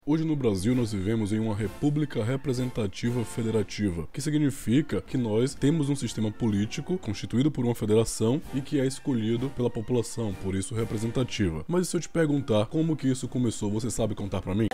Hoje no Brasil nós vivemos em uma república representativa federativa, que significa que nós temos um sistema político constituído por uma federação e que é escolhido pela população, por isso representativa. Mas e se eu te perguntar como que isso começou, você sabe contar pra mim?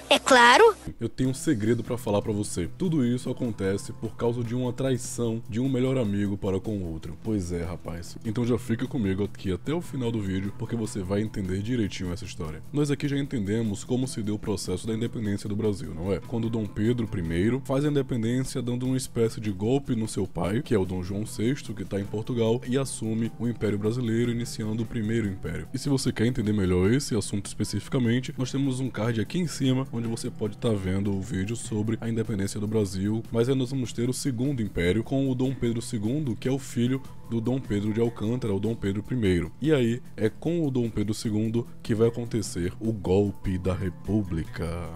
É claro! Eu tenho um segredo pra falar pra você. Tudo isso acontece por causa de uma traição de um melhor amigo para com o outro. Pois é, rapaz. Então já fica comigo aqui até o final do vídeo, porque você vai entender direitinho essa história. Nós aqui já entendemos como se deu o processo da independência do Brasil, não é? Quando Dom Pedro I faz a independência dando uma espécie de golpe no seu pai, que é o Dom João VI, que está em Portugal, e assume o Império Brasileiro, iniciando o Primeiro Império. E se você quer entender melhor esse assunto especificamente, nós temos um card aqui em cima, onde você pode estar vendo o vídeo sobre a independência do Brasil, mas aí nós vamos ter o Segundo Império com o Dom Pedro II, que é o filho do Dom Pedro de Alcântara, o Dom Pedro I. E aí é com o Dom Pedro II que vai acontecer o golpe da República.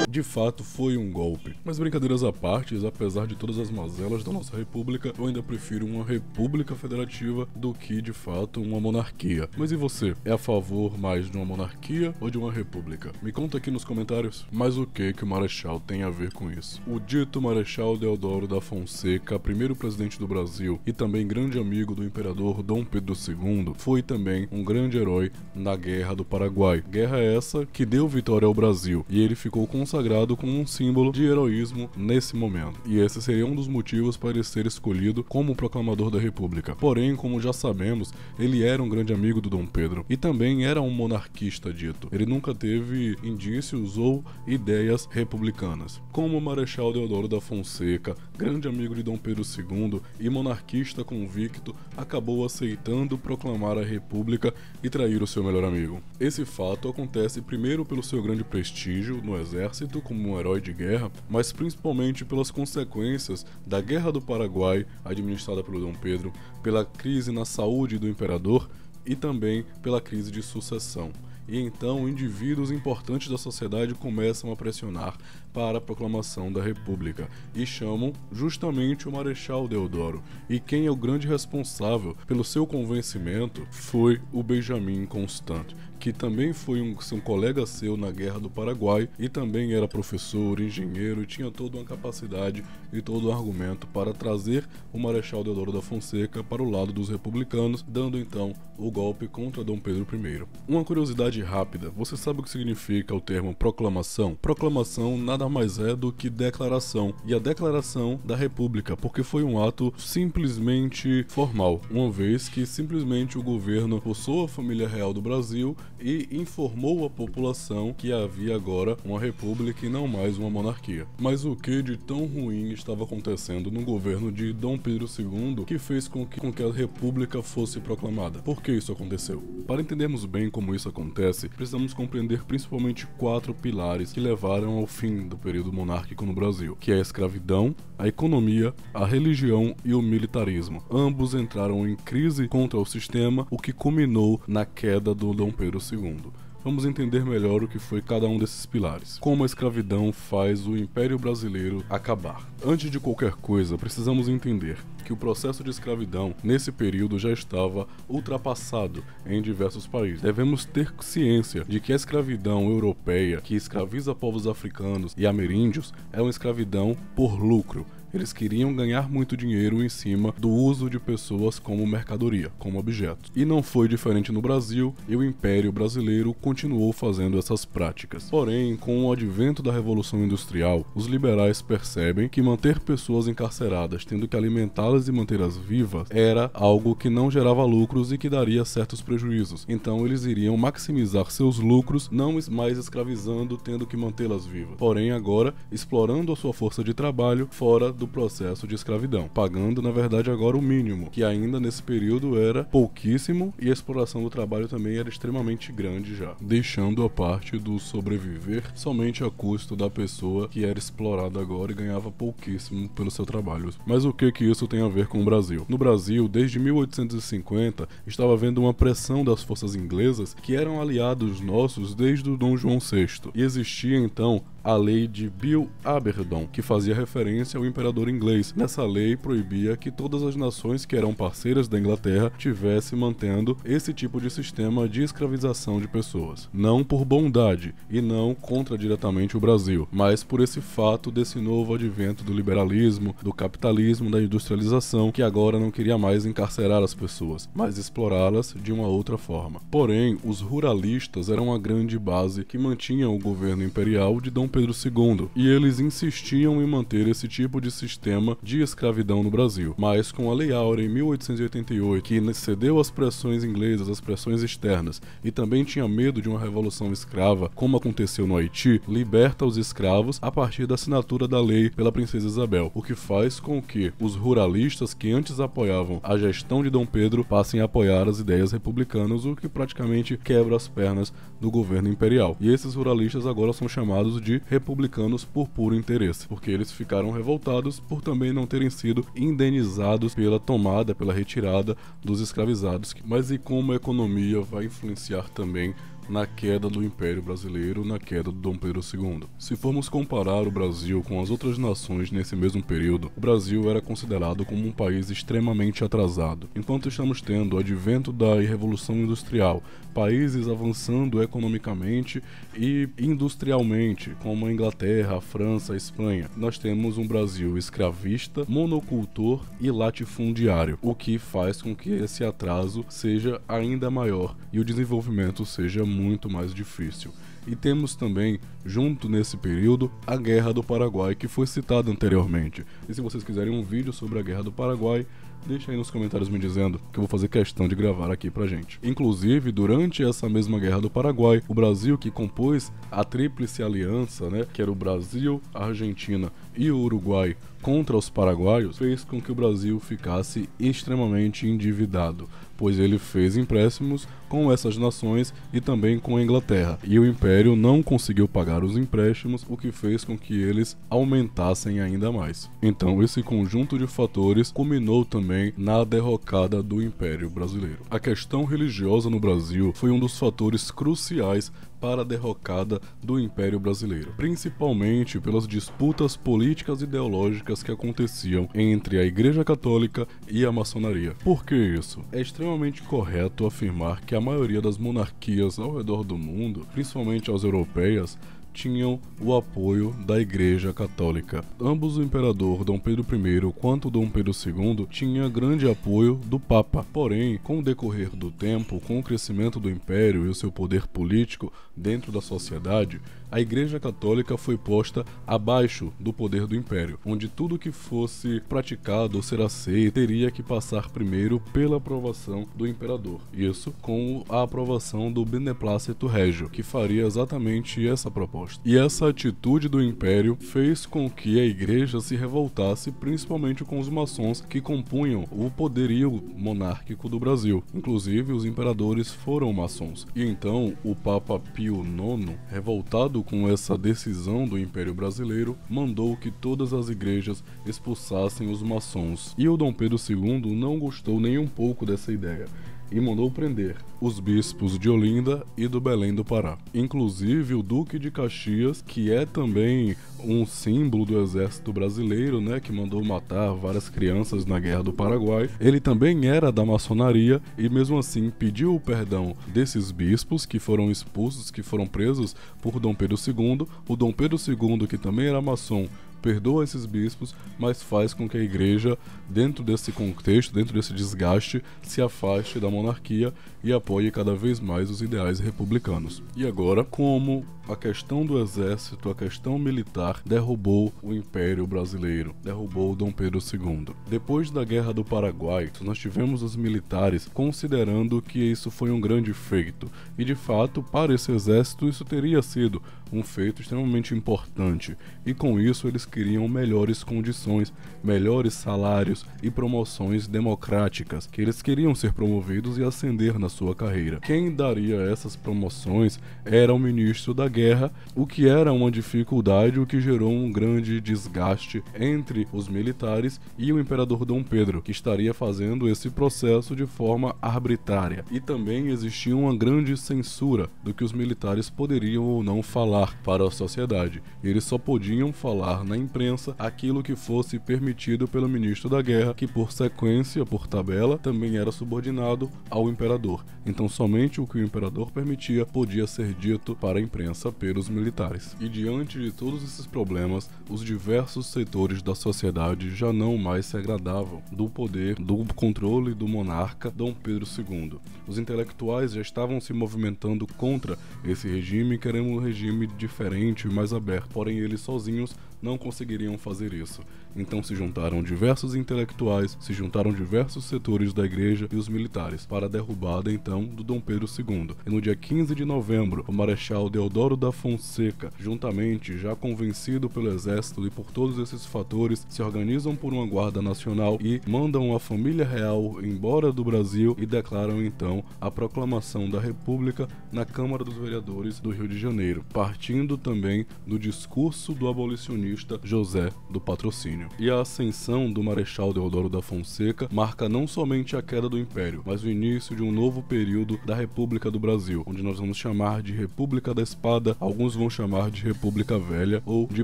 De fato, foi um golpe. Mas brincadeiras à parte, apesar de todas as mazelas da nossa república, eu ainda prefiro uma república federativa do que, de fato, uma monarquia. Mas e você? É a favor mais de uma monarquia ou de uma república? Me conta aqui nos comentários. Mas o que o Marechal tem a ver com isso? O dito Marechal Deodoro da Fonseca, primeiro presidente do Brasil e também grande amigo do imperador Dom Pedro II, foi também um grande herói na Guerra do Paraguai. Guerra essa que deu vitória ao Brasil, e ele ficou consagrado como um símbolo de heroísmo nesse momento. E esse seria um dos motivos para ele ser escolhido como proclamador da República. Porém, como já sabemos, ele era um grande amigo do Dom Pedro e também era um monarquista dito. Ele nunca teve indícios ou ideias republicanas. Como o Marechal Deodoro da Fonseca, grande amigo de Dom Pedro II e monarquista convicto, acabou aceitando proclamar a República e trair o seu melhor amigo. Esse fato acontece primeiro pelo seu grande prestígio no exército como um herói de guerra, mas principalmente pelas consequências da Guerra do Paraguai, administrada pelo Dom Pedro, pela crise na saúde do imperador e também pela crise de sucessão. E então indivíduos importantes da sociedade começam a pressionar para a proclamação da República e chamam justamente o Marechal Deodoro. E quem é o grande responsável pelo seu convencimento foi o Benjamin Constant, que também foi um colega seu na Guerra do Paraguai e também era professor, engenheiro e tinha toda uma capacidade e todo um argumento para trazer o Marechal Deodoro da Fonseca para o lado dos republicanos, dando então o golpe contra Dom Pedro I. Uma curiosidade rápida, você sabe o que significa o termo proclamação? Proclamação nada mais é do que declaração, e a declaração da República, porque foi um ato simplesmente formal, uma vez que simplesmente o governo forçou a família real do Brasil e informou a população que havia agora uma república e não mais uma monarquia. Mas o que de tão ruim estava acontecendo no governo de Dom Pedro II que fez com que a república fosse proclamada? Por que isso aconteceu? Para entendermos bem como isso acontece, precisamos compreender principalmente 4 pilares que levaram ao fim do período monárquico no Brasil, que é a escravidão, a economia, a religião e o militarismo. Ambos entraram em crise contra o sistema, o que culminou na queda do Dom Pedro II. Vamos entender melhor o que foi cada um desses pilares. Como a escravidão faz o Império Brasileiro acabar. Antes de qualquer coisa, precisamos entender que o processo de escravidão nesse período já estava ultrapassado em diversos países. Devemos ter ciência de que a escravidão europeia, que escraviza povos africanos e ameríndios, é uma escravidão por lucro. Eles queriam ganhar muito dinheiro em cima do uso de pessoas como mercadoria, como objetos. E não foi diferente no Brasil, e o Império Brasileiro continuou fazendo essas práticas. Porém, com o advento da Revolução Industrial, os liberais percebem que manter pessoas encarceradas, tendo que alimentá-las e mantê-las vivas, era algo que não gerava lucros e que daria certos prejuízos. Então eles iriam maximizar seus lucros, não mais escravizando, tendo que mantê-las vivas. Porém, agora, explorando a sua força de trabalho fora do processo de escravidão, pagando na verdade agora o mínimo, que ainda nesse período era pouquíssimo, e a exploração do trabalho também era extremamente grande já, deixando a parte do sobreviver somente a custo da pessoa que era explorada agora e ganhava pouquíssimo pelo seu trabalho. Mas o que isso tem a ver com o Brasil? No Brasil, desde 1850, estava havendo uma pressão das forças inglesas que eram aliados nossos desde o Dom João VI, e existia então a lei de Bill Aberdon, que fazia referência ao imperador inglês. Nessa lei proibia que todas as nações que eram parceiras da Inglaterra tivessem mantendo esse tipo de sistema de escravização de pessoas. Não por bondade e não contra diretamente o Brasil, mas por esse fato desse novo advento do liberalismo, do capitalismo, da industrialização, que agora não queria mais encarcerar as pessoas, mas explorá-las de uma outra forma. Porém, os ruralistas eram a grande base que mantinha o governo imperial de Dom Pedro II, e eles insistiam em manter esse tipo de sistema de escravidão no Brasil. Mas com a Lei Áurea em 1888, que cedeu às pressões inglesas, às pressões externas, e também tinha medo de uma revolução escrava, como aconteceu no Haiti, liberta os escravos a partir da assinatura da lei pela princesa Isabel, o que faz com que os ruralistas que antes apoiavam a gestão de Dom Pedro passem a apoiar as ideias republicanas, o que praticamente quebra as pernas do governo imperial. E esses ruralistas agora são chamados de republicanos por puro interesse, porque eles ficaram revoltados por também não terem sido indenizados pela tomada, pela retirada dos escravizados. Mas e como a economia vai influenciar também na queda do Império Brasileiro, na queda do Dom Pedro II. Se formos comparar o Brasil com as outras nações nesse mesmo período, o Brasil era considerado como um país extremamente atrasado. Enquanto estamos tendo o advento da Revolução Industrial, países avançando economicamente e industrialmente, como a Inglaterra, a França, a Espanha, nós temos um Brasil escravista, monocultor e latifundiário, o que faz com que esse atraso seja ainda maior e o desenvolvimento seja muito mais difícil. E temos também, junto nesse período, a Guerra do Paraguai, que foi citada anteriormente. E se vocês quiserem um vídeo sobre a Guerra do Paraguai, deixa aí nos comentários me dizendo, que eu vou fazer questão de gravar aqui pra gente. Inclusive, durante essa mesma Guerra do Paraguai, o Brasil, que compôs a Tríplice Aliança, que era o Brasil, a Argentina e o Uruguai contra os paraguaios, fez com que o Brasil ficasse extremamente endividado, pois ele fez empréstimos com essas nações e também com a Inglaterra, e o Império não conseguiu pagar os empréstimos, o que fez com que eles aumentassem ainda mais. Então esse conjunto de fatores culminou também na derrocada do Império Brasileiro. A questão religiosa no Brasil foi um dos fatores cruciais para a derrocada do Império Brasileiro, principalmente pelas disputas políticas e ideológicas que aconteciam entre a Igreja Católica e a maçonaria. Por que isso? É extremamente correto afirmar que a maioria das monarquias ao redor do mundo, principalmente as europeias, tinham o apoio da Igreja Católica. Ambos o imperador Dom Pedro I quanto Dom Pedro II tinham grande apoio do Papa. Porém, com o decorrer do tempo, com o crescimento do Império e o seu poder político dentro da sociedade, a Igreja Católica foi posta abaixo do poder do Império, onde tudo que fosse praticado ou ser aceito teria que passar primeiro pela aprovação do imperador. Isso com a aprovação do Beneplácito Régio, que faria exatamente essa proposta. E essa atitude do Império fez com que a Igreja se revoltasse, principalmente com os maçons que compunham o poderio monárquico do Brasil. Inclusive, os imperadores foram maçons. E então, o Papa Pio IX, revoltado com essa decisão do Império Brasileiro, mandou que todas as igrejas expulsassem os maçons. E o Dom Pedro II não gostou nem um pouco dessa ideia e mandou prender os bispos de Olinda e do Belém do Pará. Inclusive o Duque de Caxias, que é também um símbolo do exército brasileiro, que mandou matar várias crianças na Guerra do Paraguai, ele também era da maçonaria e mesmo assim pediu o perdão desses bispos que foram expulsos, que foram presos por Dom Pedro II. O Dom Pedro II, que também era maçom, perdoa esses bispos, mas faz com que a igreja, dentro desse contexto, dentro desse desgaste, se afaste da monarquia e apoie cada vez mais os ideais republicanos. E agora, como a questão do exército, a questão militar derrubou o Império Brasileiro, derrubou Dom Pedro II. Depois da Guerra do Paraguai, nós tivemos os militares considerando que isso foi um grande feito, e de fato, para esse exército, isso teria sido um feito extremamente importante, e com isso eles queriam melhores condições, melhores salários e promoções democráticas, que eles queriam ser promovidos e ascender na sua carreira. Quem daria essas promoções era o ministro da Guerra, o que era uma dificuldade, o que gerou um grande desgaste entre os militares e o imperador Dom Pedro, que estaria fazendo esse processo de forma arbitrária. E também existia uma grande censura do que os militares poderiam ou não falar para a sociedade. Eles só podiam falar na imprensa aquilo que fosse permitido pelo ministro da Guerra, que por sequência, por tabela, também era subordinado ao imperador. Então somente o que o imperador permitia podia ser dito para a imprensa pelos militares. E diante de todos esses problemas, os diversos setores da sociedade já não mais se agradavam do poder, do controle do monarca Dom Pedro II. Os intelectuais já estavam se movimentando contra esse regime, querendo um regime diferente e mais aberto, porém eles sozinhos não conseguiriam fazer isso. Então se juntaram diversos intelectuais, se juntaram diversos setores da igreja e os militares para a derrubada então do Dom Pedro II. E no dia 15 de novembro, o Marechal Deodoro da Fonseca, juntamente já convencido pelo exército e por todos esses fatores, se organizam por uma guarda nacional e mandam a família real embora do Brasil e declaram então a proclamação da República na Câmara dos Vereadores do Rio de Janeiro, partindo também do discurso do abolicionista José do Patrocínio. E a ascensão do Marechal Deodoro da Fonseca marca não somente a queda do Império, mas o início de um novo período da República do Brasil, onde nós vamos chamar de República da Espada, alguns vão chamar de República Velha ou de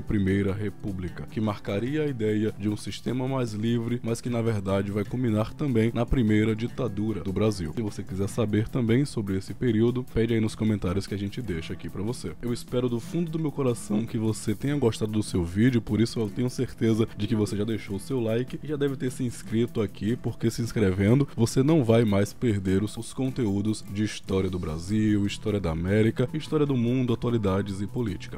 Primeira República, que marcaria a ideia de um sistema mais livre, mas que na verdade vai culminar também na primeira ditadura do Brasil. Se você quiser saber também sobre esse período, pede aí nos comentários que a gente deixa aqui pra você. Eu espero do fundo do meu coração que você tenha gostado do seu vídeo, por isso eu tenho certeza de que você já deixou o seu like e já deve ter se inscrito aqui, porque se inscrevendo você não vai mais perder os conteúdos de história do Brasil, história da América, história do mundo, atualidades e política.